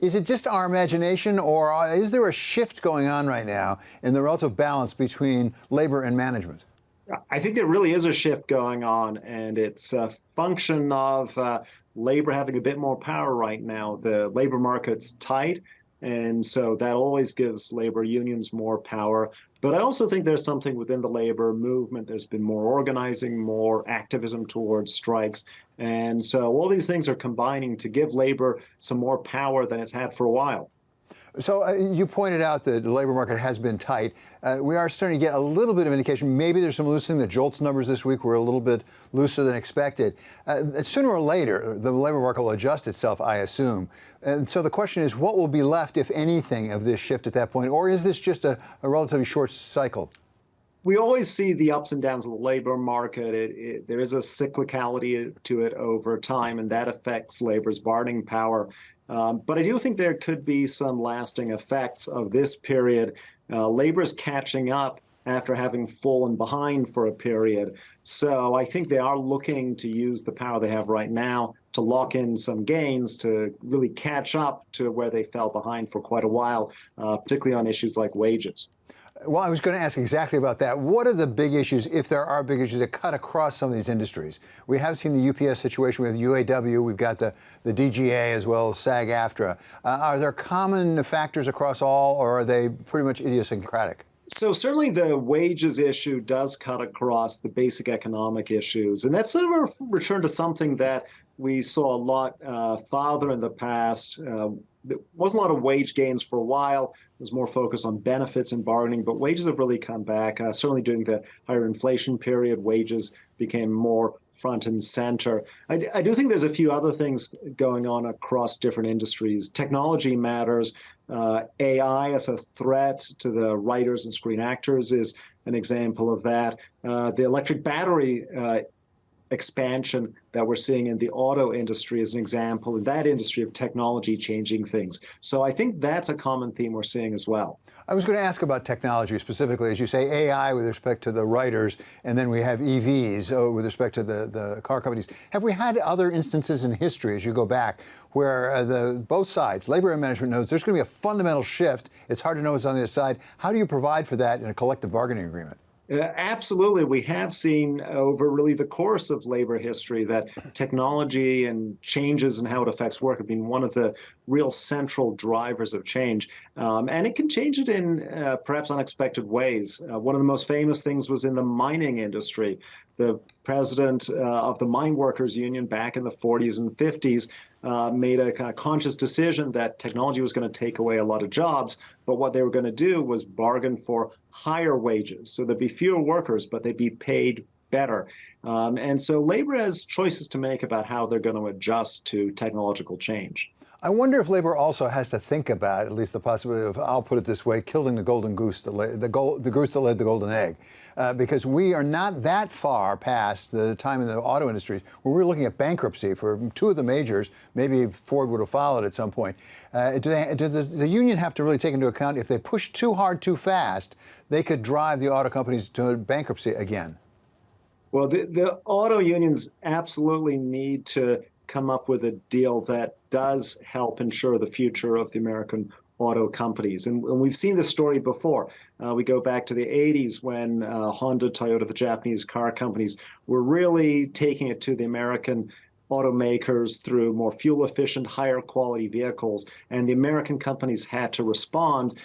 Is it just our imagination, or is there a shift going on right now in the relative balance between labor and management? I think there really is a shift going on, and it's a function of labor having a bit more power right now. The labor market's tight, and so that always gives labor unions more power. But I also think there's something within the labor movement. There's been more organizing, more activism towards strikes. And so all these things are combining to give labor some more power than it's had for a while. So you pointed out that the labor market has been tight. We are starting to get a little bit of indication. Maybe there's some loosening. The JOLTS numbers this week were a little bit looser than expected. Sooner or later, the labor market will adjust itself, I assume. And so the question is, what will be left, if anything, of this shift at that point? Or is this just a relatively short cycle? We always see the ups and downs of the labor market. There is a cyclicality to it over time, and that affects labor's bargaining power. But I do think there could be some lasting effects of this period. Labor is catching up after having fallen behind for a period. So I think they are looking to use the power they have right now to lock in some gains, to really catch up to where they fell behind for quite a while, particularly on issues like wages. Well, I was going to ask exactly about that. What are the big issues, if there are big issues, that cut across some of these industries? We have seen the UPS situation with UAW. We've got the DGA as well as SAG-AFTRA. Are there common factors across all, or are they pretty much idiosyncratic? So certainly the wages issue does cut across the basic economic issues. And that's sort of a return to something that we saw a lot farther in the past. There wasn't a lot of wage gains for a while. There was more focus on benefits and bargaining, but wages have really come back. Certainly during the higher inflation period, wages became more front and center. I do think there's a few other things going on across different industries. Technology matters. AI as a threat to the writers and screen actors is an example of that. The electric battery expansion that we're seeing in the auto industry is an example in that industry of technology changing things. So I think that's a common theme we're seeing as well. I was going to ask about technology specifically. As you say, AI with respect to the writers, and then we have EVs with respect to the car companies. Have we had other instances in history, as you go back, where both sides, labor and management, knows there's going to be a fundamental shift? It's hard to know what's on the other side. How do you provide for that in a collective bargaining agreement? Absolutely. We have seen over really the course of labor history that technology and changes in how it affects work have been one of the real central drivers of change. And it can change it in perhaps unexpected ways. One of the most famous things was in the mining industry. The president of the Mine Workers Union back in the 40s and 50s made a kind of conscious decision that technology was going to take away a lot of jobs, but what they were going to do was bargain for higher wages. So there'd be fewer workers, but they'd be paid better. And so labor has choices to make about how they're going to adjust to technological change. I wonder if labor also has to think about, at least the possibility of, I'll put it this way, killing the golden goose, the goose that laid the golden egg. Because we are not that far past the time in the auto industry where we're looking at bankruptcy for two of the majors. Maybe Ford would have followed at some point. Do the union have to really take into account if they push too hard, too fast, they could drive the auto companies to bankruptcy again? Well, the auto unions absolutely need to come up with a deal that does help ensure the future of the American auto companies. And we've seen this story before. We go back to the 80s when Honda, Toyota, the Japanese car companies, were really taking it to the American automakers through more fuel-efficient, higher quality vehicles. And the American companies had to respond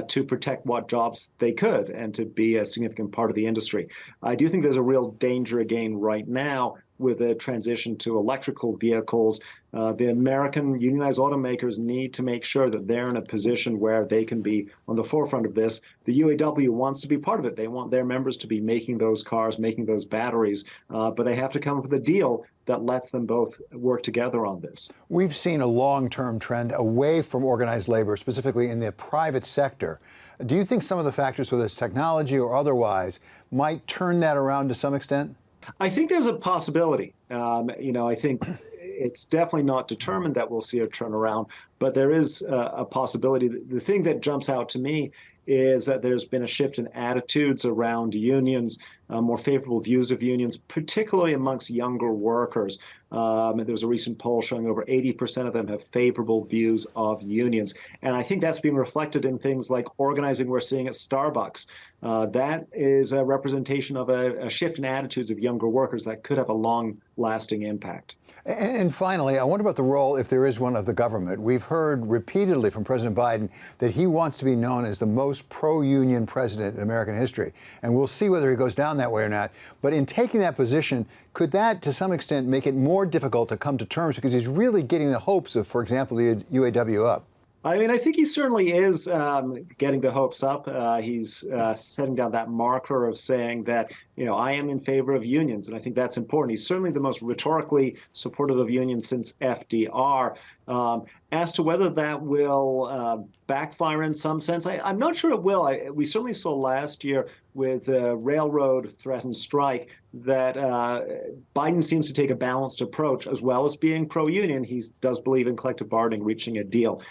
to protect what jobs they could and to be a significant part of the industry. I do think there's a real danger again right now with a transition to electrical vehicles. The American unionized automakers need to make sure that they're in a position where they can be on the forefront of this. The UAW wants to be part of it. They want their members to be making those cars, making those batteries, but they have to come up with a deal that lets them both work together on this. We've seen a long-term trend away from organized labor, specifically in the private sector. Do you think some of the factors, whether it's technology or otherwise, might turn that around to some extent? I think there's a possibility. I think it's definitely not determined that we'll see a turnaround, but there is a possibility. The thing that jumps out to me is that there's been a shift in attitudes around unions. more favorable views of unions, particularly amongst younger workers. There was a recent poll showing over 80% of them have favorable views of unions. And I think that's being reflected in things like organizing we're seeing at Starbucks. That is a representation of a shift in attitudes of younger workers that could have a long-lasting impact. And finally, I wonder about the role, if there is one, of the government. We've heard repeatedly from President Biden that he wants to be known as the most pro-union president in American history. And we'll see whether he goes down that way or not. But in taking that position, could that, to some extent, make it more difficult to come to terms, because he's really getting the hopes of, for example, the UAW up? I mean, I think he certainly is getting the hopes up. He's setting down that marker of saying that, I am in favor of unions, and I think that's important. He's certainly the most rhetorically supportive of unions since FDR. As to whether that will backfire in some sense, I'm not sure it will. We certainly saw last year with the railroad threatened strike that Biden seems to take a balanced approach. As well as being pro-union, he does believe in collective bargaining, reaching a deal.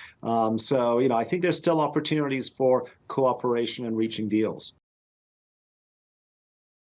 So, I think there's still opportunities for cooperation and reaching deals.